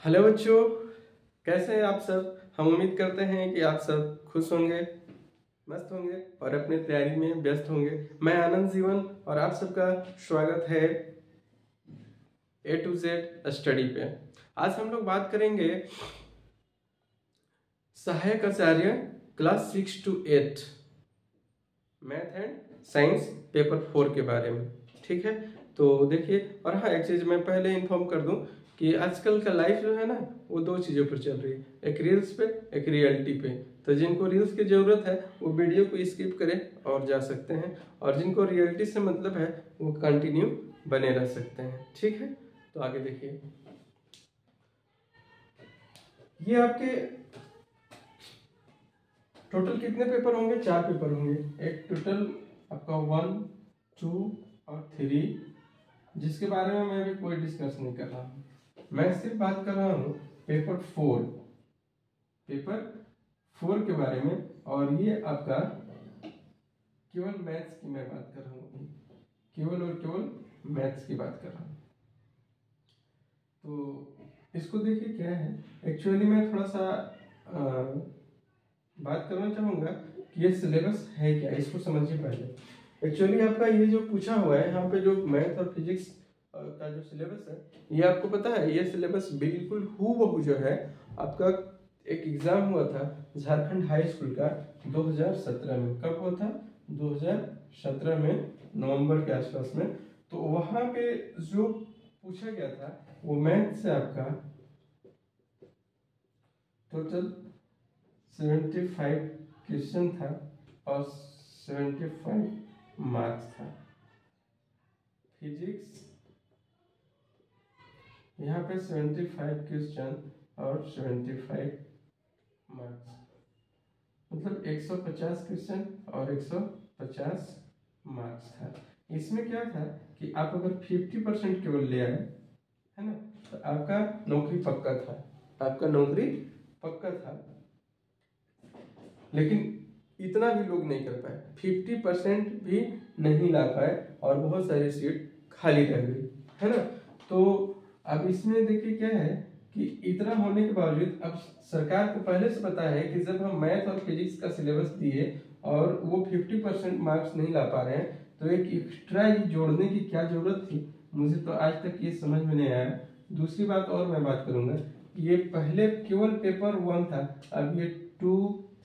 Hello बच्चों, कैसे हैं आप सब। हम उम्मीद करते हैं कि आप सब खुश होंगे, मस्त होंगे और अपनी तैयारी में व्यस्त होंगे। मैं आनंद जीवन और आप सबका स्वागत है A to Z स्टडी पे। आज हम लोग बात करेंगे सहायक आचार्य class 6 to 8 math and science paper 4 के बारे में। ठीक है, तो देखिए, और हाँ एक चीज मैं पहले इन्फॉर्म कर दूं कि आजकल का लाइफ जो है ना वो दो चीज़ों पर चल रही है, एक रील्स पे एक रियलिटी पे। तो जिनको रील्स की ज़रूरत है वो वीडियो को स्किप करें और जा सकते हैं, और जिनको रियलिटी से मतलब है वो कंटिन्यू बने रह सकते हैं। ठीक है, तो आगे देखिए, ये आपके टोटल कितने पेपर होंगे? 4 पेपर होंगे। एक टोटल आपका 1, 2 और 3, जिसके बारे में मैं अभी कोई डिस्कस नहीं कर रहा हूँ। मैं सिर्फ बात कर रहा हूँ पेपर 4 के बारे में, और ये आपका केवल मैथ्स की मैं बात कर रहा हूँ, केवल और केवल मैथ्स की बात कर रहा हूँ। तो इसको देखिए क्या है, एक्चुअली मैं थोड़ा सा बात करना चाहूँगा कि ये सिलेबस है क्या, इसको समझिए पहले। एक्चुअली आपका ये जो पूछा हुआ है यहाँ पे, जो मैथ और फिजिक्स का जो सिलेबस है, ये आपको पता है ये सिलेबस बिल्कुल हूबहू जो है आपका एक एग्जाम हुआ था झारखंड हाई स्कूल का 2017 में। कब हुआ था? 2017 में, नवंबर के आसपास में। तो वहां पे जो पूछा गया था वो मैथ से आपका टोटल 75 क्वेश्चन था और 75 मार्क्स था। फिजिक्स यहाँ पे 75 क्वेश्चन और 75 मार्क्स, मतलब 150 क्वेश्चन और 150 मार्क्स था। इसमें क्या था कि आप अगर 50% केवल ले आए, है ना, तो आपका नौकरी पक्का था, आपका नौकरी पक्का था। लेकिन इतना भी लोग नहीं कर पाए, 50% भी नहीं ला पाए और बहुत सारी सीट खाली रह गई, है ना। तो अब इसमें देखिए क्या है कि इतना होने के बावजूद अब सरकार को पहले से पता है कि जब हम मैथ और फिजिक्स का सिलेबस दिए और वो 50% मार्क्स नहीं ला पा रहे हैं, तो एक एक्स्ट्रा ही जोड़ने की क्या जरूरत थी, मुझे तो आज तक ये समझ में नहीं आया। दूसरी बात और मैं बात करूंगा, ये पहले केवल पेपर 1 था, अब ये 2,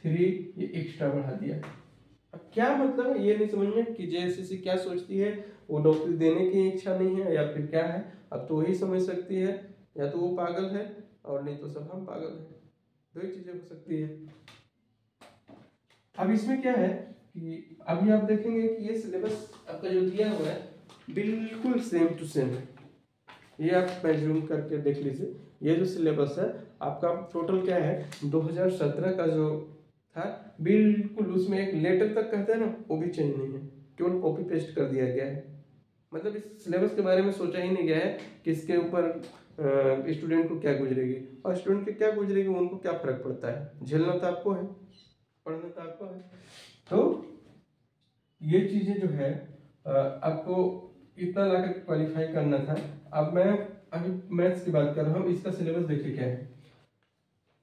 3 ये एक्स्ट्रा बढ़ा दिया। अब क्या मतलब है ये नहीं समझ में कि जेएसएससी क्या सोचती है, वो नौकरी देने की इच्छा नहीं है या फिर क्या है। अब तो वही समझ सकती है, या तो वो पागल है और नहीं तो सब हम पागल हैं, दो ही चीजें हो सकती है। अब इसमें क्या है कि अभी आप देखेंगे कि ये सिलेबस आपका जो दिया हुआ है बिल्कुल सेम टू सेम है। ये आप जूम करके देख लीजिए, ये जो सिलेबस है आपका टोटल क्या है 2017 का जो था, बिल्कुल उसमें एक लेटर तक कहते हैं ना वो भी चेंज नहीं है, केवल कॉपी पेस्ट कर दिया गया है। मतलब इस सिलेबस के बारे में सोचा ही नहीं गया है कि इसके ऊपर स्टूडेंट को क्या गुजरेगी, और स्टूडेंट के क्या गुजरेगी उनको क्या फर्क पड़ता है। झेलना तो आपको है, पढ़ना तो आपको है। तो ये चीजें जो है आपको इतना लाकर क्वालिफाई करना था। अब मैं अभी मैथ्स की बात कर रहा हूँ, इसका सिलेबस देखिए क्या है।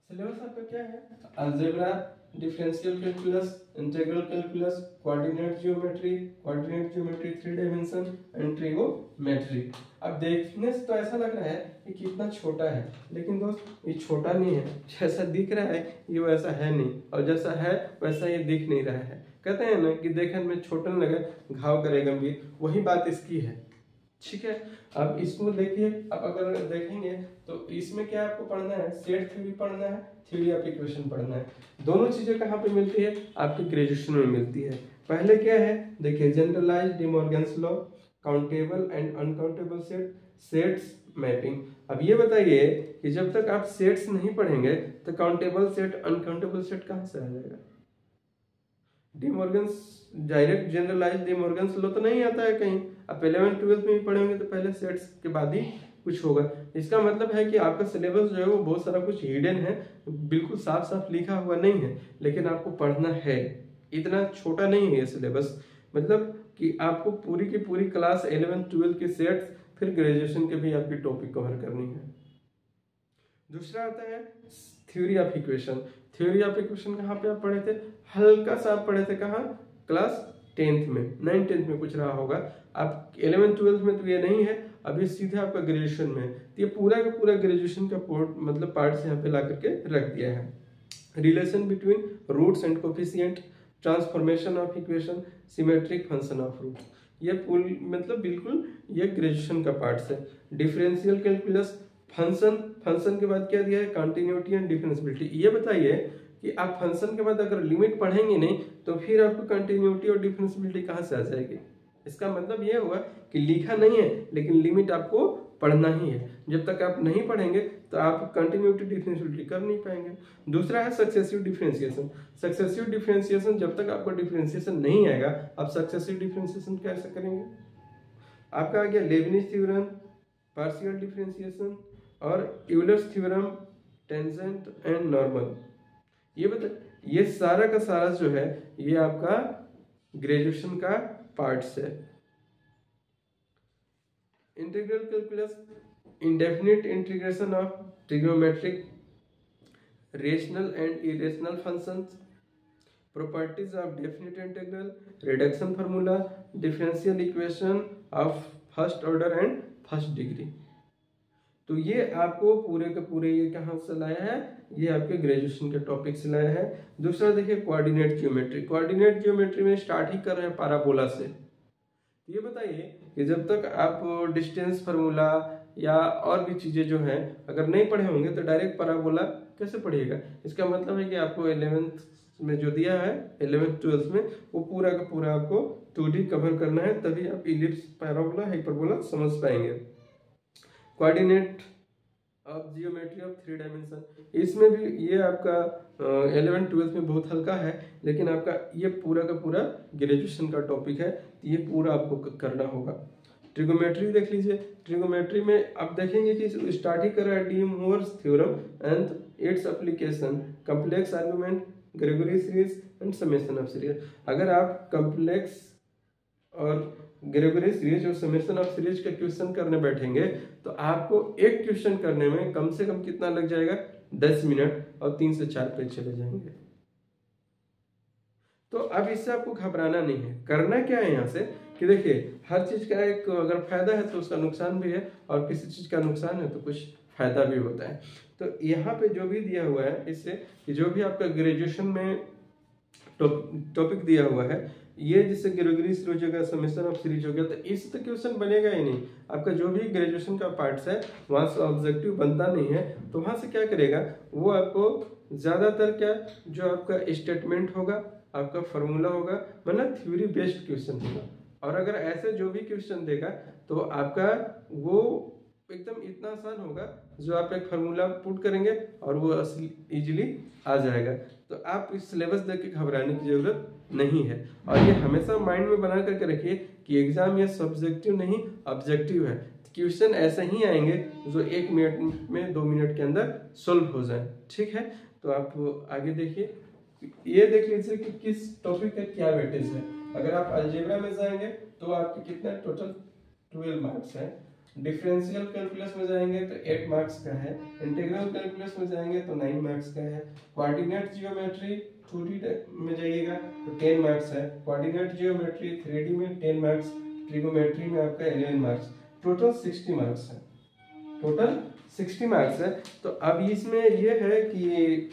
सिलेबस आपका क्या है? Algebra, differential calculus, integral calculus, coordinate geometry 3 dimension and trigonometry. अब देखने से तो ऐसा लग रहा है कि कितना छोटा है, लेकिन दोस्त ये छोटा नहीं है, जैसा दिख रहा है ये वैसा है नहीं, और जैसा है वैसा ये दिख नहीं रहा है। कहते हैं ना कि देखने में छोटा न लगे घाव करे गंभीर, वही बात इसकी है। ठीक है, अब इसको देखिए, अब अगर देखेंगे तो इसमें क्या आपको पढ़ना है, सेट थ्योरी पढ़ना है, थ्योरी ऑफ इक्वेशन पढ़ना है। दोनों चीजें कहाँ पे मिलती है? आपकी ग्रेजुएशन में मिलती है। पहले क्या है देखिए, generalised De Morgan's law, countable and uncountable set, sets mapping. अब ये बताइए कि जब तक आप सेट्स नहीं पढ़ेंगे तो काउंटेबल सेट अनकाउंटेबल सेट कहाँ से आ जाएगा? De Morgan's direct generalised De Morgan's law तो नहीं आता है कहीं। आप 11th 12th में भी पढ़ेंगे तो पहले सेट्स के बाद ही कुछ होगा। इसका मतलब है कि आपका सिलेबस जो है वो बहुत सारा कुछ हिडन है, बिल्कुल साफ साफ लिखा हुआ नहीं है, लेकिन आपको पढ़ना है। इतना छोटा नहीं है ये सिलेबस, मतलब कि आपको पूरी की पूरी क्लास 11th 12th के सेट्स, फिर ग्रेजुएशन के भी आपकी टॉपिक कवर करनी है। दूसरा आता है theory of equation. Theory of equation कहाँ पे आप पढ़े थे, हल्का सा आप पढ़े थे, कहाँ, क्लास 10th में, 9th-10th में कुछ रहा होगा। आप 11th-12th में तो ये नहीं है, अभी सीधे आपका ग्रेजुएशन में है। तो ये पूरा का पूरा ग्रेजुएशन का मतलब पार्ट्स यहाँ पे ला करके रख दिया है। Relation between roots and coefficient, transformation of equation, symmetric function of root, ये मतलब बिल्कुल ये ग्रेजुएशन का पार्ट्स है। डिफरेंशियल कैलकुलस, फंक्शन के बाद क्या दिया है, कंटिन्यूटी एंड डिफरेंशियबिलिटी। ये बताइए कि आप फंक्शन के बाद अगर लिमिट पढ़ेंगे नहीं तो फिर आपको कंटिन्यूटी और डिफरेंशियबिलिटी कहाँ से आ जाएगी। इसका मतलब ये हुआ कि लिखा नहीं है लेकिन लिमिट आपको पढ़ना ही है। जब तक आप नहीं पढ़ेंगे तो आप कंटिन्यूटी डिफरेंशियबिलिटी कर नहीं पाएंगे। दूसरा है सक्सेसिव डिफरेंशिएशन। सक्सेसिव डिफरेंशिएशन, जब तक आपको डिफरेंशिएशन नहीं आएगा आप सक्सेसिव डिफरेंशिएशन कैसे करेंगे। आपका आ गया लेबनिज थ्योरम, पार्शियल डिफरेंशिएशन और Euler's theorem, tangent and normal. ये बता, ये सारा का सारा जो है ये आपका ग्रेजुएशन का पार्ट्स है। Integral calculus, indefinite integration of trigonometric rational and irrational functions, properties of definite integral, reduction formula, differential equation of first order and first degree. तो ये आपको पूरे के पूरे ये कहाँ से लाया है, ये आपके ग्रेजुएशन के टॉपिक से लाया है। दूसरा देखिए कोऑर्डिनेट ज्योमेट्री। कोऑर्डिनेट ज्योमेट्री में स्टार्ट ही कर रहे हैं पैराबोला से। ये बताइए कि जब तक आप डिस्टेंस फार्मूला या और भी चीजें जो हैं अगर नहीं पढ़े होंगे तो डायरेक्ट पैराबोला कैसे पढ़िएगा। इसका मतलब है कि आपको 11th में जो दिया है 11th-12th में वो पूरा का पूरा आपको 2D कवर करना है, तभी आप इलिप्स, पैराबोला, हाइपरबोला समझ पाएंगे। Coordinate of geometry of 3 dimension, इसमें भी ये आपका 11th-12th में बहुत हल्का है, लेकिन आपका ये पूरा का पूरा ग्रेजुएशन का टॉपिक है, ये पूरा आपको करना होगा। ट्रिगोमेट्री देख लीजिए। ट्रिगोमेट्री में आप देखेंगे कि स्टार्ट ही कर रहा है De Moivre's theorem and its application, complex argument, Gregory series and summation of series. अगर आप कॉम्प्लेक्स और ग्रेगोरी सीरीज और समेशन ऑफ सीरीज का क्वेश्चन करने बैठेंगे तो आपको एक क्वेश्चन करने में कम से कम कितना लग जाएगा, 10 मिनट, और 3 से 4 पेज चले जाएंगे। तो अब इससे आपको घबराना नहीं है। करना क्या है यहाँ से कि देखिए हर चीज का एक अगर फायदा है तो उसका नुकसान भी है, और किसी चीज का नुकसान है तो कुछ फायदा भी होता है। तो यहाँ पे जो भी दिया हुआ है इससे कि जो भी आपका ग्रेजुएशन में टॉपिक दिया हुआ है, ये जिससे ग्रेगोरी सीरीज हो गया, समेशन ऑफ सीरीज हो गया, तो इस तो क्वेश्चन बनेगा ही नहीं। आपका जो भी ग्रेजुएशन का पार्ट्स है वहां से ऑब्जेक्टिव बनता नहीं है, तो वहां से क्या करेगा वो आपको ज्यादातर क्या जो आपका स्टेटमेंट होगा, आपका फॉर्मूला होगा, मतलब थ्योरी बेस्ड क्वेश्चन होगा। और अगर ऐसे जो भी क्वेश्चन देगा तो आपका वो एकदम इतना आसान होगा, जो आप एक फार्मूला पुट करेंगे और वो इजीली आ जाएगा। तो आप इस सिलेबस देख के घबराने की जरूरत नहीं है। और ये हमेशा माइंड में बना करके रखिए कि एग्जाम ये सब्जेक्टिव नहीं ऑब्जेक्टिव है। क्वेश्चन ऐसे ही आएंगे जो 1 मिनट में 2 मिनट के अंदर सोल्व हो जाए। ठीक है, तो आप आगे देखिए, ये देख लीजिए कि किस टॉपिक का क्या वेटेज है। अगर आप अलजेब्रा में जाएंगे तो आपके कितना टोटल 12 मार्क्स है। डिफरेंशियल कैलकुलस में जाएंगे तो 8 मार्क्स का है। इंटीग्रल कैलकुलस में जाएंगे तो 9 मार्क्स का है। कोऑर्डिनेट जियोमेट्री 2D में जाइएगा तो 10 मार्क्स है। कोऑर्डिनेट जियोमेट्री 3D में 10 मार्क्स, ट्रिगोमेट्री में आपका 11 मार्क्स, टोटल 60 मार्क्स है। टोटल 60 मार्क्स है। तो अब इसमें ये है कि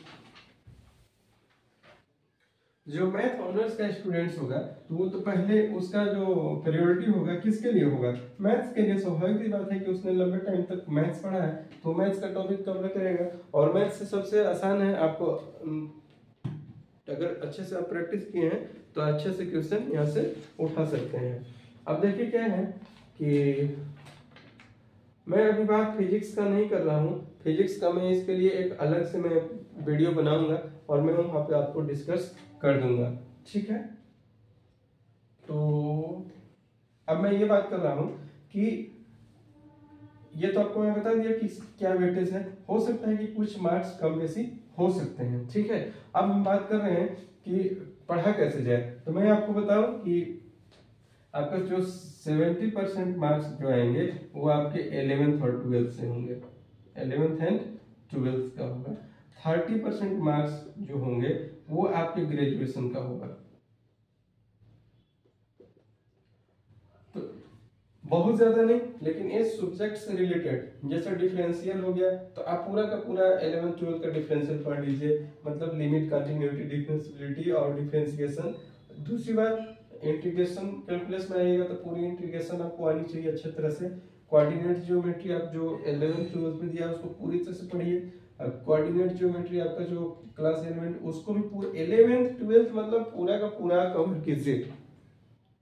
जो मैथ ऑनर्स का स्टूडेंट्स होगा तो वो तो पहले उसका जो प्रायोरिटी होगा किसके लिए होगा, मैथ्स के लिए। स्वाभाविक सी बात है कि उसने लंबे टाइम तक मैथ्स पढ़ा है तो मैथ्स का टॉपिक कवर करेगा। और मैथ्स से सबसे आसान है, आपको अगर अच्छे से आप प्रैक्टिस किए हैं तो अच्छे से क्वेश्चन यहाँ से उठा सकते हैं। अब देखिए क्या है कि मैं अभी बात फिजिक्स का नहीं कर रहा हूँ। फिजिक्स का मैं इसके लिए एक अलग से मैं वीडियो बनाऊंगा और मैं वहाँ पे आपको डिस्कस कर दूंगा। ठीक है, तो अब मैं ये बात कर रहा हूं कि ये तो आपको मैं बता दिया कि क्या वेटेज है। हो सकता है कि कुछ मार्क्स कम बेसी हो सकते हैं। ठीक है, अब हम बात कर रहे हैं कि पढ़ा कैसे जाए। तो मैं आपको बताऊं कि आपका जो 70% मार्क्स जो आएंगे वो आपके 11th और 12th से होंगे। 11th एंड ट्वेल्थ का होगा, 30% मार्क्स जो होंगे वो आपके ग्रेजुएशन का होगा। तो बहुत ज्यादा नहीं, लेकिन इस सब्जेक्ट से रिलेटेड जैसा डिफरेंशियल हो गया तो आप पूरा का पूरा 11th 12th का डिफरेंशियल पढ़ लीजिए, मतलब लिमिट, कंटिन्यूटी, डिफरेंशिएबिलिटी और डिफरेंशिएशन। दूसरी बात, इंटीग्रेशन कैलकुलस में आइएगा तो पूरी इंटीग्रेशन आपको आनी चाहिए अच्छी तरह से। कोऑर्डिनेट ज्योमेट्री आप जो 11th 12th में दिया उसको पूरी तरह से पढ़िए। कोऑर्डिनेट ज्योमेट्री आपका जो क्लास 11 उसको भी पूरा 11th 12th मतलब पूरा का पूरा कवर कीजिए।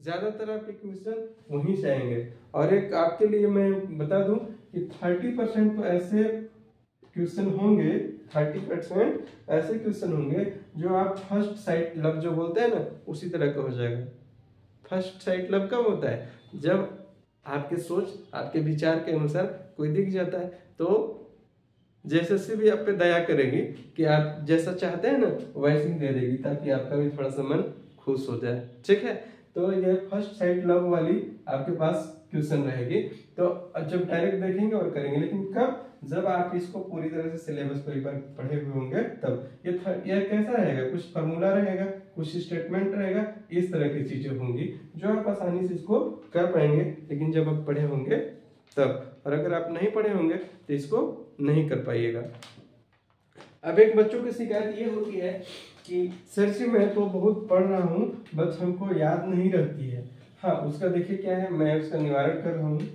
ज्यादातर आपके क्वेश्चन वहीं से आएंगे। और एक आपके लिए मैं बता दूं कि 30% तो ऐसे क्वेश्चन होंगे, 30% ऐसे क्वेश्चन होंगे जो आप फर्स्ट साइट लब जो बोलते हैं ना उसी तरह का हो जाएगा। फर्स्ट साइट लब कब होता है? जब आपके सोच, आपके विचार के अनुसार कोई दिख जाता है तो जैसे भी आप पे दया करेगी कि आप जैसा चाहते हैं ना वैसे ही दे देगी, ताकि आपका भी थोड़ा सा मन खुश हो जाए। ठीक है, तो ये फर्स्ट साइट लव वाली आपके पास क्वेश्चन रहेगी। तो जब डायरेक्ट देखेंगे और करेंगे, लेकिन कब? जब आप इसको पूरी तरह से सिलेबस को एक बार पढ़े हुए होंगे तब। ये कैसा रहेगा? कुछ फार्मूला रहेगा, कुछ स्टेटमेंट रहेगा, इस तरह की चीजें होंगी जो आप आसानी से इसको कर पाएंगे, लेकिन जब आप पढ़े होंगे तब। और अगर आप नहीं पढ़े होंगे तो इसको नहीं कर पाइएगा। अब एक बच्चों की शिकायत ये होती है कि सर जी मैं तो बहुत पढ़ रहा हूँ बस हमको याद नहीं रहती है। हाँ, उसका देखिए क्या है, मैं उसका निवारण कर रहा हूँ।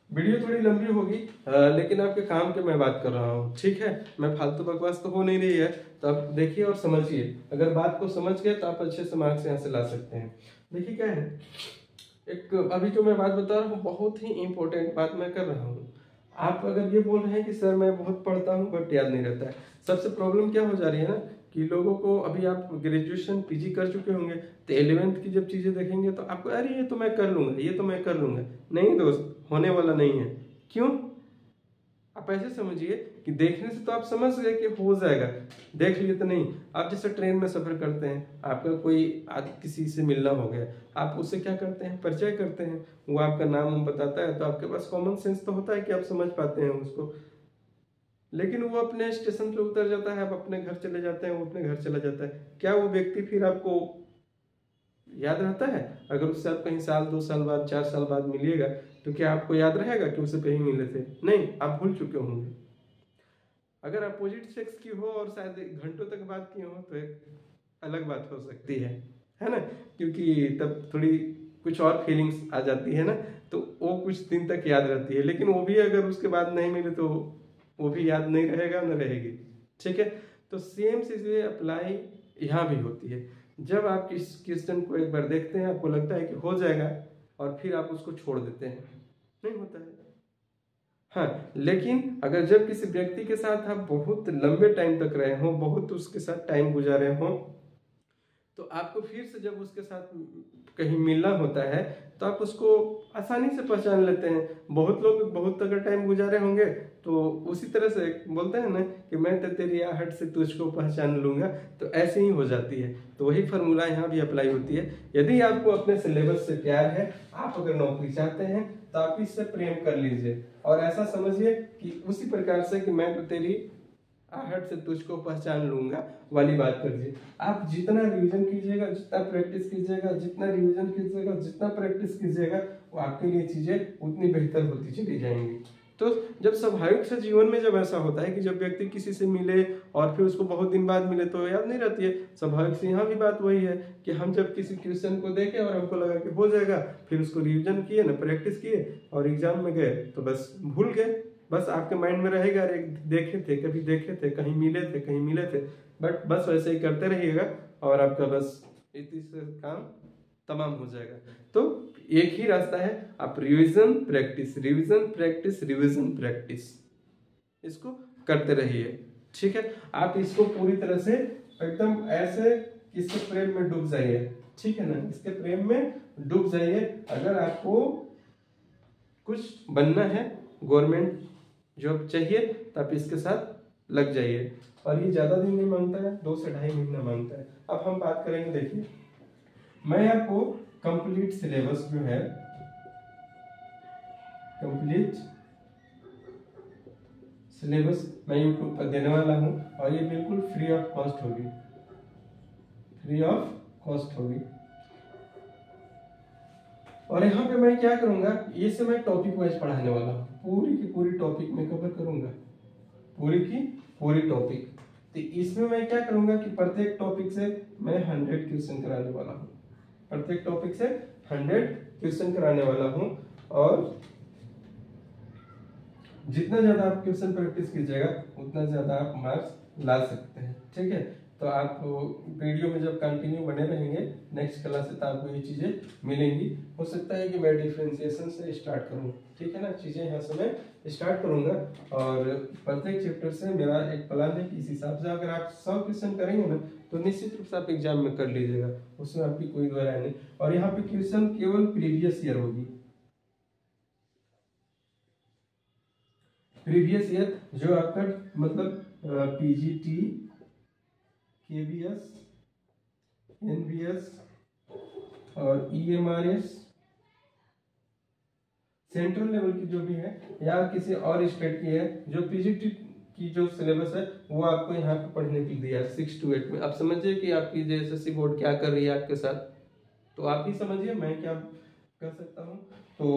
वीडियो थोड़ी लंबी होगी लेकिन आपके काम के मैं बात कर रहा हूँ। ठीक है, मैं फालतू बकवास तो हो नहीं रही है, तो आप देखिए और समझिए। अगर बात को समझ गए तो आप अच्छे से मार्क्स यहाँ से ला सकते हैं। देखिए क्या है, एक अभी जो मैं बात बता रहा हूँ बहुत ही इंपॉर्टेंट बात मैं कर रहा हूँ। आप अगर ये बोल रहे हैं कि सर मैं बहुत पढ़ता हूँ बट याद नहीं रहता है, सबसे प्रॉब्लम क्या हो जा रही है ना कि लोगों को, अभी आप ग्रेजुएशन पीजी कर चुके होंगे तो 11th की जब चीजें देखेंगे तो आपको अरे ये तो मैं कर लूंगा, ये तो मैं कर लूंगा। नहीं दोस्त, होने वाला नहीं है। क्यों? आप ऐसे समझिए कि देखने से तो आप समझ गए कि हो जाएगा, देख लिए तो नहीं। आप जैसे ट्रेन में सफर करते हैं, आपका कोई किसी से मिलना हो गया, आप उससे क्या करते हैं? परिचय करते हैं, वो आपका नाम बताता है तो आपके पास कॉमन सेंस तो होता है कि आप समझ पाते हैं उसको। लेकिन वो अपने स्टेशन पे उतर जाता है, आप अपने घर चले जाते हैं, वो अपने घर चला जाता है, क्या वो व्यक्ति फिर आपको याद रहता है? अगर उससे आप कहीं साल 2 साल बाद 4 साल बाद मिलिएगा तो क्या आपको याद रहेगा कि उससे कहीं मिले थे? नहीं, आप भूल चुके होंगे। अगर अपोजिट सेक्स की हो और शायद घंटों तक बात की हो तो एक अलग बात हो सकती है ना, क्योंकि तब थोड़ी कुछ और फीलिंग्स आ जाती है ना, तो वो कुछ दिन तक याद रहती है। लेकिन वो भी अगर उसके बाद नहीं मिले तो वो भी याद नहीं रहेगा, न रहेगी। ठीक है, तो सेम चीजें अप्लाई यहाँ भी होती है। जब आप किस क्वेश्चन को एक बार देखते हैं, आपको लगता है कि हो जाएगा और फिर आप उसको छोड़ देते हैं, नहीं होता है। हाँ, लेकिन अगर जब किसी व्यक्ति के साथ आप बहुत लंबे टाइम तक रहे हो, बहुत उसके साथ टाइम गुजारे हो, तो आपको फिर से जब उसके साथ कहीं मिलना होता है तो आप उसको आसानी से पहचान लेते हैं। बहुत लोग बहुत अगर टाइम गुजारे होंगे तो उसी तरह से बोलते हैं ना कि मैं तो तेरी आहट से तुझको पहचान लूंगा, तो ऐसे ही हो जाती है। तो वही फार्मूला यहाँ भी अप्लाई होती है। यदि आपको अपने सिलेबस से प्यार है, आप अगर नौकरी चाहते हैं तो आप इससे प्रेम कर लीजिए और ऐसा समझिए कि उसी प्रकार से कि मैं तो तेरी आहट से तुझको पहचान लूंगा वाली बात करिए। आप जितना रिवीजन कीजिएगा, जितना प्रैक्टिस कीजिएगा, जितना रिवीजन कीजिएगा, जितना प्रैक्टिस कीजिएगा, वो आपके लिए चीजें उतनी बेहतर होती चली जाएंगी। तो जब स्वाभाविक से जीवन में जब ऐसा होता है कि जब व्यक्ति किसी से मिले और फिर उसको बहुत दिन बाद मिले तो याद नहीं रहती है, स्वाभाविक से यहाँ भी बात वही है कि हम जब किसी क्वेश्चन को देखे और हमको लगा कि हो जाएगा, फिर उसको रिविजन किए ना, प्रैक्टिस किए और एग्जाम में गए तो बस भूल गए। बस आपके माइंड में रहेगा अरे देखे थे, कभी देखे थे, कहीं मिले थे, कहीं मिले थे। बट बस वैसे ही करते रहिएगा और आपका बस इसी से काम तमाम हो जाएगा। तो एक ही रास्ता है, आप revision practice, revision practice, revision practice, इसको करते रहिए। ठीक है, आप इसको पूरी तरह से एकदम ऐसे इसके प्रेम में डूब जाइए। ठीक है ना, इसके प्रेम में डूब जाइए। अगर आपको कुछ बनना है, गवर्नमेंट जॉब चाहिए तो आप इसके साथ लग जाइए। और ये ज्यादा दिन नहीं मांगता है, 2 से 2.5 महीना मांगता है। अब हम बात करेंगे, देखिए मैं आपको कंप्लीट सिलेबस जो है, कंप्लीट सिलेबस मैं यूट्यूब पर देने वाला हूँ और ये बिल्कुल फ्री ऑफ कॉस्ट होगी, फ्री ऑफ कॉस्ट होगी। और यहाँ पे मैं क्या करूंगा, ये से मैं टॉपिक वाइज पढ़ाने वाला हूँ, पूरी की पूरी टॉपिक में कवर करूंगा, पूरी की पूरी टॉपिक। तो इसमें मैं क्या करूंगा कि प्रत्येक टॉपिक से मैं 100 क्वेश्चन कराने वाला हूँ, प्रत्येक टॉपिक से 100 क्वेश्चन कराने वाला हूँ। और जितना ज्यादा आप क्वेश्चन प्रैक्टिस कीजिएगा उतना ज्यादा आप मार्क्स ला सकते हैं, ठीक है। तो आप वीडियो में जब कंटिन्यू बने रहेंगे नेक्स्ट क्लास से, तो आपको ये चीजें मिलेंगी। हो सकता है कि मैं डिफरेंशिएशन से स्टार्ट करूं, ठीक है ना, चीजें यहाँ से मैं स्टार्ट करूंगा। और प्रत्येक चैप्टर से मेरा एक प्लान है कि इस हिसाब से अगर आप 100 क्वेश्चन करेंगे ना तो निश्चित रूप से आप एग्जाम में कर लीजिएगा, उसमें आपकी कोई दो राय नहीं। और यहाँ पे क्वेश्चन केवल प्रीवियस ईयर होगी, प्रीवियस ईयर जो आपका मतलब पीजीटी, केबीएस, एनबीएस और ईएमआरएस, सेंट्रल लेवल की जो भी है या किसी और स्टेट की है, जो पीजीटी की जो सिलेबस है वो आपको यहाँ पे पढ़ने के लिए दिया है 6 to 8 में। आप समझिए कि आपकी एसएससी बोर्ड क्या कर रही है आपके साथ, तो आप ही समझिए मैं क्या कर सकता हूँ। तो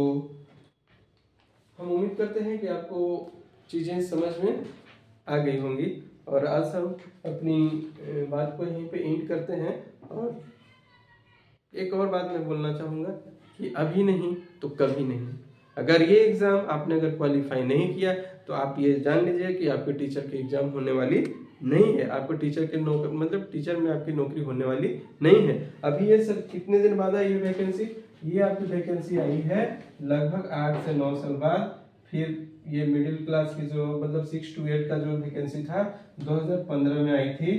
हम उम्मीद करते हैं कि आपको चीजें समझ में आ गई होंगी। और आज हम अपनी बात को यहीं पे एंड करते हैं। और एक और बात मैं बोलना चाहूँगा कि अभी नहीं तो कभी नहीं, अगर ये एग्ज़ाम आपने अगर क्वालिफाई नहीं किया तो आप ये जान लीजिए कि आपके टीचर की एग्ज़ाम होने वाली नहीं है, आपको टीचर के नौकरी मतलब टीचर में आपकी नौकरी होने वाली नहीं है। अभी ये सर कितने दिन बाद आई ये वैकेंसी, ये आपकी वैकेंसी आई है लगभग 8 से 9 साल बाद। फिर ये मिडिल क्लास की जो मतलब 6 to 8 का जो वैकेंसी था 2015 में आई थी,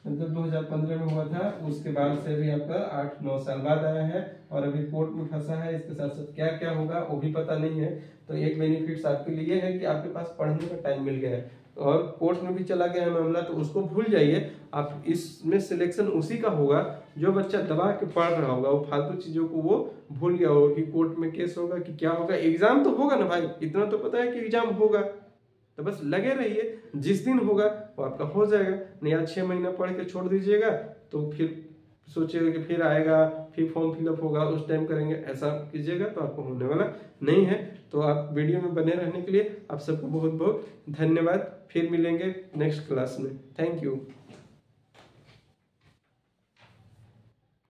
मतलब 2015 में हुआ था। उसके बाद से भी आपका 8-9 साल बाद आया है और अभी कोर्ट में फंसा है। इसके साथ साथ क्या क्या होगा वो भी पता नहीं है। तो एक बेनिफिट्स आपके लिए है कि आपके पास पढ़ने का टाइम मिल गया है और कोर्ट में भी चला गया है मामला, तो उसको भूल जाइए। आप इसमें सिलेक्शन उसी का होगा जो बच्चा दबा के पढ़ रहा होगा, वो फालतू चीजों को वो भूल गया होगा कि कोर्ट में केस होगा कि क्या होगा। एग्जाम तो होगा ना भाई, इतना तो पता है कि एग्जाम होगा, तो बस लगे रहिए, जिस दिन होगा वो आपका हो जाएगा। नहीं आप 6 महीना पढ़ के छोड़ दीजिएगा तो फिर सोचिएगा कि फिर आएगा, फिर फॉर्म फिलअप होगा, उस टाइम करेंगे, ऐसा कीजिएगा तो आपको होने वाला नहीं है। तो आप वीडियो में बने रहने के लिए आप सबको बहुत बहुत धन्यवाद। फिर मिलेंगे नेक्स्ट क्लास में। Thank you.